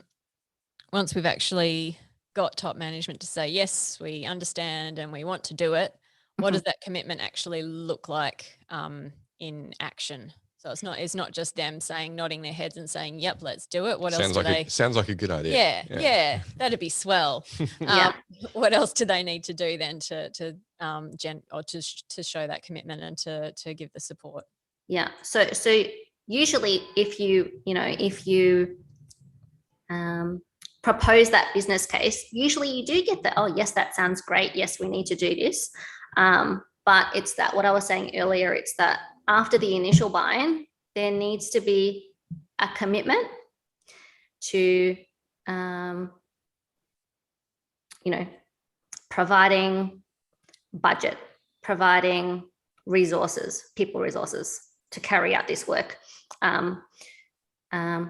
once we've actually got top management to say, yes, we understand and we want to do it, what does that commitment actually look like in action? So it's not just them nodding their heads and saying, yep, let's do it. What else do they? Sounds like a good idea. Yeah, that'd be swell. What else do they need to do then to show that commitment and to give the support? Yeah. So usually if you propose that business case, usually you do get the, oh yes, that sounds great. Yes, we need to do this. But it's that, what I was saying earlier, it's that after the initial buy-in, there needs to be a commitment to, providing budget, providing people resources to carry out this work,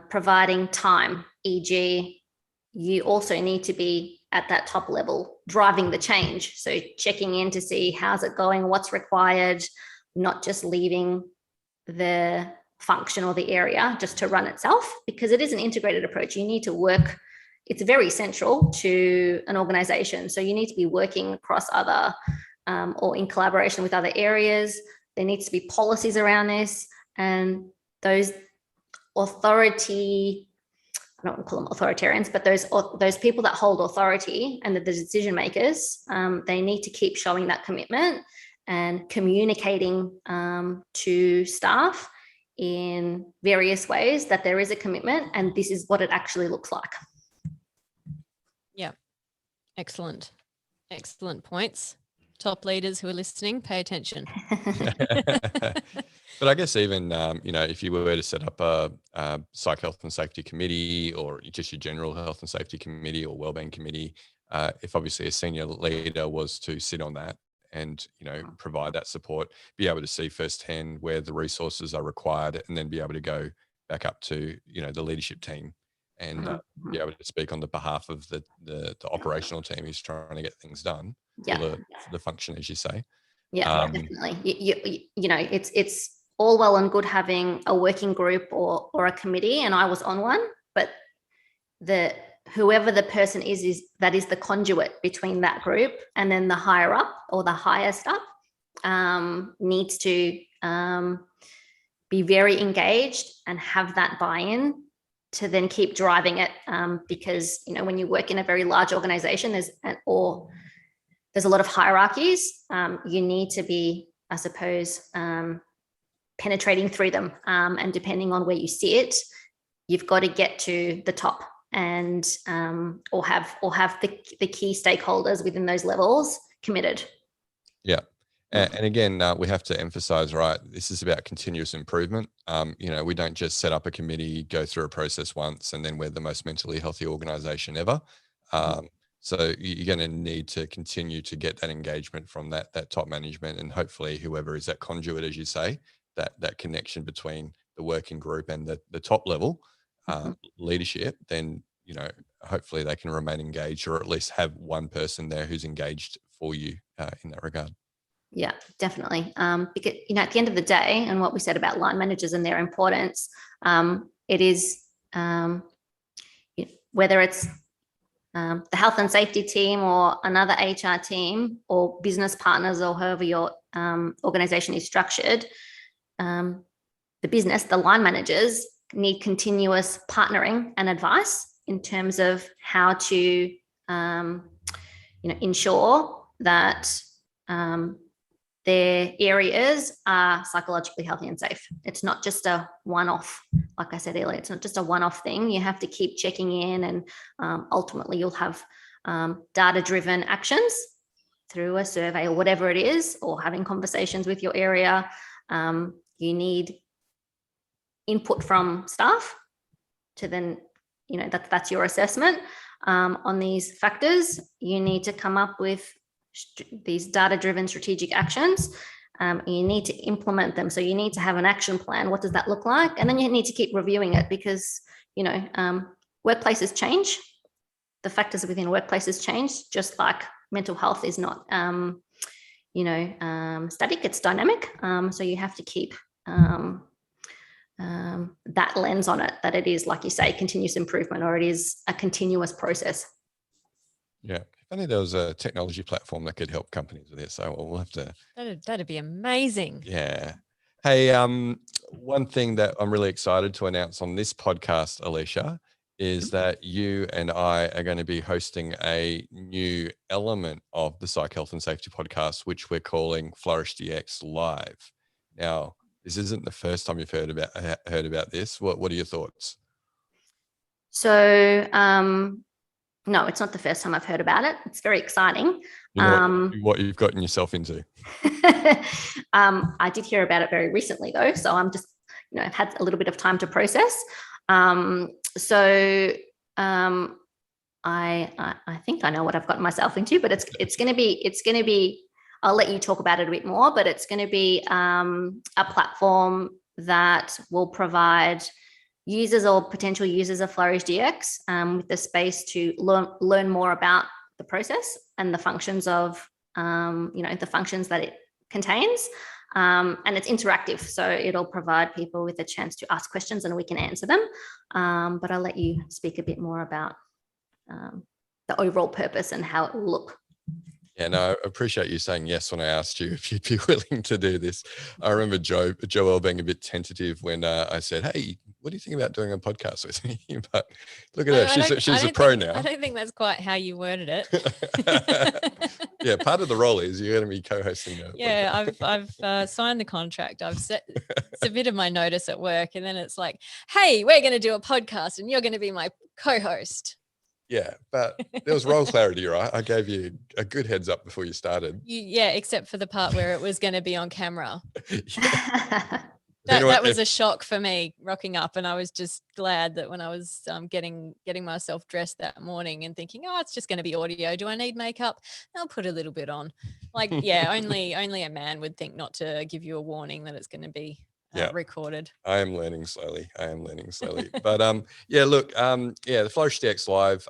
providing time, e.g., you also need to be at that top level driving the change. So checking in to see how's it going, what's required, not just leaving the function or the area just to run itself, because it is an integrated approach. You need to work, it's very central to an organization. So you need to be working across other or in collaboration with other areas. There needs to be policies around this, and those authority, I don't want to call them authoritarians, but those people that hold authority and the decision makers, they need to keep showing that commitment and communicating to staff in various ways that there is a commitment and this is what it actually looks like. Yeah, excellent points. Top leaders who are listening, pay attention. But I guess even, if you were to set up a psych health and safety committee, or just your general health and safety committee or wellbeing committee, if obviously a senior leader was to sit on that and, provide that support, be able to see firsthand where the resources are required, and then be able to go back up to, the leadership team and be able to speak on the behalf of the operational team who's trying to get things done. For the function, as you say. Definitely. It's all well and good having a working group or a committee, and I was on one, but whoever the person is that is the conduit between that group and then the higher up or the highest up needs to be very engaged and have that buy-in to then keep driving it, because when you work in a very large organization, there's a lot of hierarchies. You need to be, I suppose, penetrating through them. And depending on where you sit, you've got to get to the top and or have the key stakeholders within those levels committed. Yeah. And again, we have to emphasize, right, this is about continuous improvement. We don't just set up a committee, go through a process once, and then we're the most mentally healthy organization ever. So you're going to need to continue to get that engagement from that top management, and hopefully whoever is that conduit, as you say, that connection between the working group and the top level leadership, then, hopefully they can remain engaged, or at least have one person there who's engaged for you in that regard. Yeah, definitely. Because, at the end of the day, and what we said about line managers and their importance, it is whether it's the health and safety team or another HR team or business partners, or however your organization is structured, the line managers need continuous partnering and advice in terms of how to ensure that their areas are psychologically healthy and safe. It's not just a one-off, like I said earlier, it's not just a one-off thing. You have to keep checking in, and ultimately you'll have data-driven actions through a survey or whatever it is, or having conversations with your area. You need input from staff to then, that's your assessment. on these factors, you need to come up with these data-driven strategic actions. You need to implement them. So you need to have an action plan. What does that look like? And then you need to keep reviewing it because, workplaces change. The factors within workplaces change, just like mental health is not, static, it's dynamic. So you have to keep that lens on it, that it is, like you say, continuous improvement, or it is a continuous process. Yeah. If only there was a technology platform that could help companies with this. So we'll have to. That'd be amazing. Yeah. Hey, one thing that I'm really excited to announce on this podcast, Alicia, is that you and I are going to be hosting a new element of the Psych Health and Safety podcast, which we're calling FlourishDx Live. Now, this isn't the first time you've heard about this. What are your thoughts? So, no, it's not the first time I've heard about it. It's very exciting. You know what you've gotten yourself into. I did hear about it very recently, though, so I'm just, I've had a little bit of time to process. I think I know what I've gotten myself into, but it's going to be. I'll let you talk about it a bit more, but it's going to be a platform that will provide users or potential users of FlourishDx with the space to learn more about the process and the functions of, the functions that it contains. And it's interactive, so it'll provide people with a chance to ask questions and we can answer them. But I'll let you speak a bit more about the overall purpose and how it will look. Yeah, no, I appreciate you saying yes when I asked you if you'd be willing to do this. I remember Joelle being a bit tentative when I said, "Hey, what do you think about doing a podcast with me?" But look at her; she's a pro now. I don't think that's quite how you worded it. Yeah, part of the role is you're going to be co-hosting. Yeah, I've signed the contract. I've submitted my notice at work, and then it's like, "Hey, we're going to do a podcast, and you're going to be my co-host." Yeah, but there was role clarity, right? I gave you a good heads up before you started. Yeah, except for the part where it was going to be on camera. Yeah. That was a shock for me, rocking up, and I was just glad that when I was getting myself dressed that morning and thinking, oh, it's just going to be audio. Do I need makeup? I'll put a little bit on. Like, yeah, only a man would think not to give you a warning that it's going to be recorded. I am learning slowly. But yeah, look, the FlourishDx Live,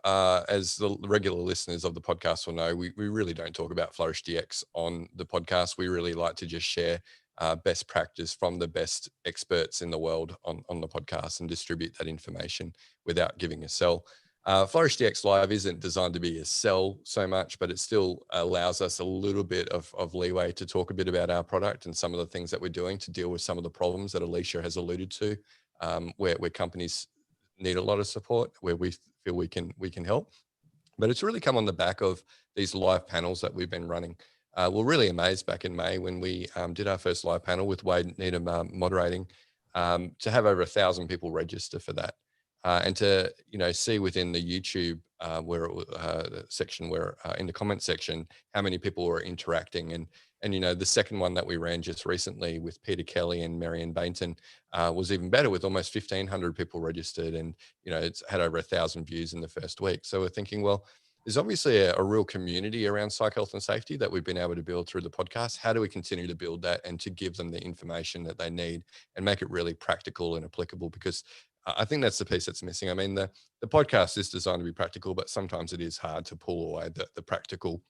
as the regular listeners of the podcast will know, we really don't talk about FlourishDx on the podcast. We really like to just share best practice from the best experts in the world on the podcast and distribute that information without giving a sell. FlourishDx Live isn't designed to be a sell so much, but it still allows us a little bit of leeway to talk a bit about our product and some of the things that we're doing to deal with some of the problems that Alicia has alluded to, where companies need a lot of support, where we feel we can help. But it's really come on the back of these live panels that we've been running. We're really amazed back in May when we did our first live panel with Wade Needham moderating, to have over 1,000 people register for that. And to see within the YouTube section where in the comment section how many people were interacting, and the second one that we ran just recently with Peter Kelly and Marianne Bainton was even better, with almost 1,500 people registered, and it's had over 1,000 views in the first week. So we're thinking, well, there's obviously a real community around psych health and safety that we've been able to build through the podcast. How do we continue to build that and to give them the information that they need and make it really practical and applicable? Because I think that's the piece that's missing. I mean, the podcast is designed to be practical, but sometimes it is hard to pull away the practical.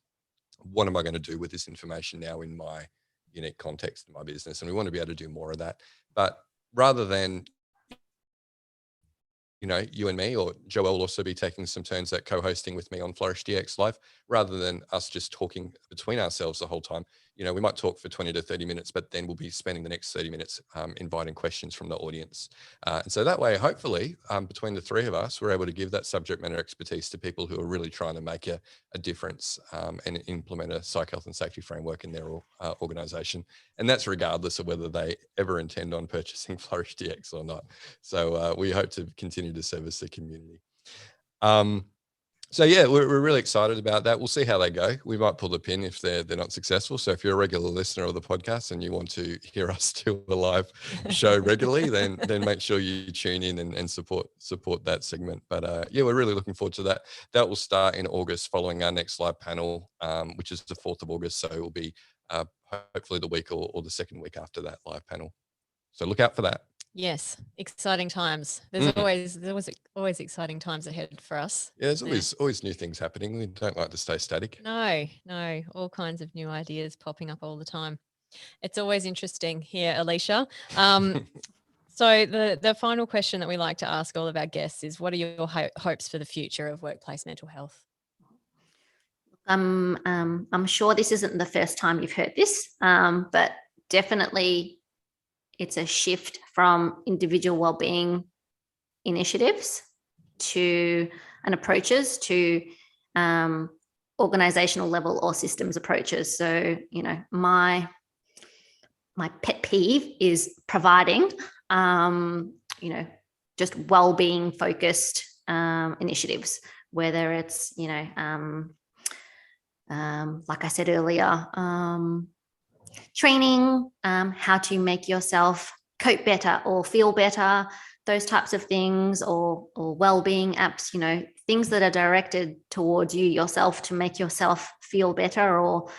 What am I going to do with this information now in my unique context in my business? And we want to be able to do more of that. But rather than you and me, or Joelle will also be taking some turns at co-hosting with me on FlourishDx Live, rather than us just talking between ourselves the whole time. We might talk for 20 to 30 minutes, but then we'll be spending the next 30 minutes inviting questions from the audience. And so that way, hopefully, between the three of us, we're able to give that subject matter expertise to people who are really trying to make a difference and implement a psych health and safety framework in their organization. And that's regardless of whether they ever intend on purchasing FlourishDx or not. So we hope to continue to service the community. So yeah, we're really excited about that. We'll see how they go. We might pull the pin if they're not successful. So if you're a regular listener of the podcast and you want to hear us do a live show regularly, then make sure you tune in and support that segment. But yeah, we're really looking forward to that. That will start in August following our next live panel, which is the 4th of August. So it will be hopefully the week or the second week after that live panel. So look out for that. Yes, exciting times. There's always exciting times ahead for us. Yeah, there's always new things happening. We don't like to stay static. No, all kinds of new ideas popping up all the time. It's always interesting here, Alicia. So the final question that we like to ask all of our guests is, what are your hopes for the future of workplace mental health? I'm sure this isn't the first time you've heard this, but definitely it's a shift from individual wellbeing initiatives and approaches to organizational level or systems approaches. So, my pet peeve is providing, just well-being focused initiatives, whether it's, like I said earlier, training, how to make yourself cope better or feel better, those types of things, or well-being apps, things that are directed towards you yourself to make yourself feel better or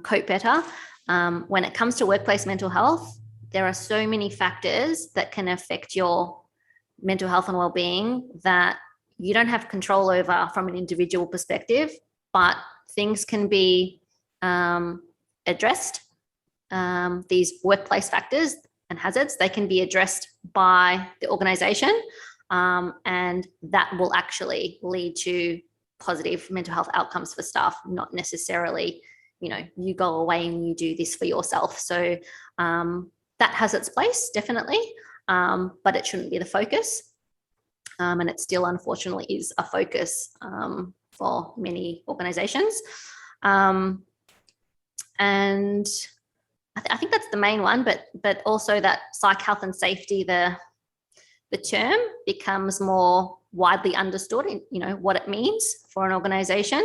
cope better. When it comes to workplace mental health, there are so many factors that can affect your mental health and well-being that you don't have control over from an individual perspective, but things can be addressed. These workplace factors and hazards, they can be addressed by the organization, and that will actually lead to positive mental health outcomes for staff, not necessarily, you go away and you do this for yourself. So that has its place, definitely, but it shouldn't be the focus. And it still, unfortunately, is a focus for many organizations. And I think that's the main one, but also that psych health and safety, the term becomes more widely understood in, what it means for an organization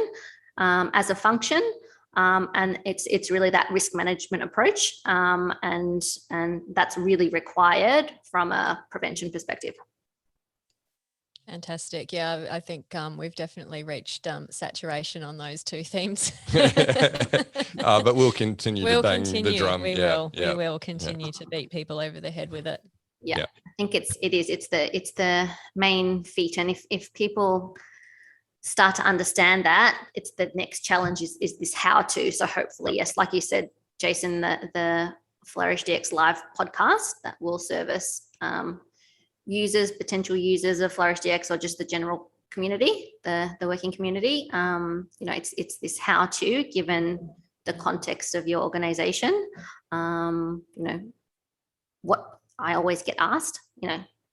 as a function. And it's really that risk management approach. And that's really required from a prevention perspective. Fantastic. Yeah, I think we've definitely reached saturation on those two themes. But we'll continue to bang the drum. We will continue to beat people over the head with it. Yeah. I think it's the main feat. And if people start to understand that, it's the next challenge is this how to. So hopefully, yes, like you said, Jason, the FlourishDx live podcast that will service potential users of FlourishDx, or just the general community, the working community. It's this how to, given the context of your organization. What I always get asked,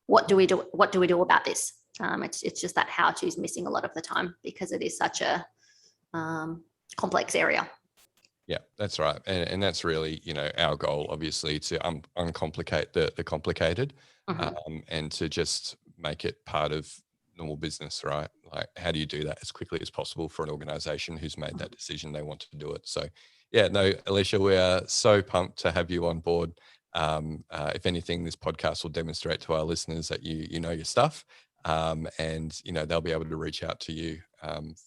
what do we do? What do we do about this? It's just that how to is missing a lot of the time because it is such a complex area. Yeah, that's right. And that's really, our goal, obviously, to uncomplicate the complicated. Mm-hmm. And to just make it part of normal business, right? Like, how do you do that as quickly as possible for an organization who's made that decision they want to do it? So, yeah, no, Alicia, we are so pumped to have you on board. If anything, this podcast will demonstrate to our listeners that you know your stuff, and they'll be able to reach out to you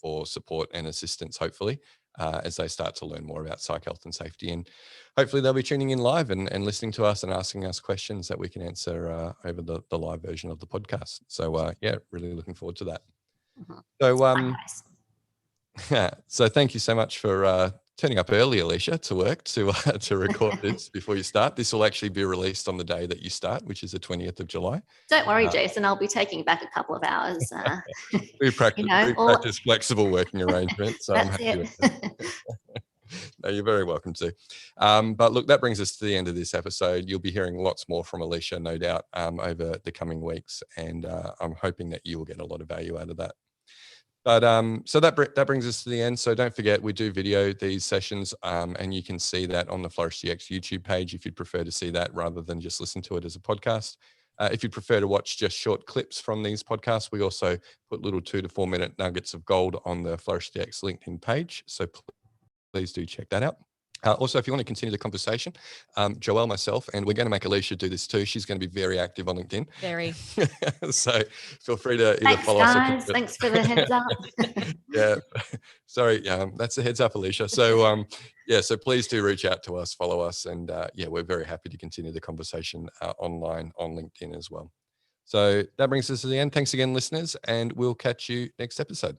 for support and assistance, hopefully, as they start to learn more about psych health and safety. And hopefully they'll be tuning in live and listening to us and asking us questions that we can answer over the live version of the podcast. So yeah, really looking forward to that. Mm-hmm. So so thank you so much for turning up early, Alicia, to work to record this before you start. This will actually be released on the day that you start, which is the 20th of July. Don't worry, Jason, I'll be taking back a couple of hours. We practice flexible working arrangements. So I'm happy with that. No, you're very welcome to. But look, that brings us to the end of this episode. You'll be hearing lots more from Alicia, no doubt, over the coming weeks. And I'm hoping that you will get a lot of value out of that. But so that brings us to the end. So don't forget, we do video these sessions, and you can see that on the FlourishDx YouTube page if you'd prefer to see that rather than just listen to it as a podcast. If you prefer to watch just short clips from these podcasts, we also put little 2 to 4 minute nuggets of gold on the FlourishDx LinkedIn page. So please do check that out. Also, if you want to continue the conversation, Joelle, myself, and we're going to make Alicia do this too. She's going to be very active on LinkedIn. Very. So feel free to either Thanks, follow guys. us. Or Thanks for the heads up. yeah, sorry. That's the heads up, Alicia. So yeah, so please do reach out to us, follow us, and yeah, we're very happy to continue the conversation online on LinkedIn as well. So that brings us to the end. Thanks again, listeners, and we'll catch you next episode.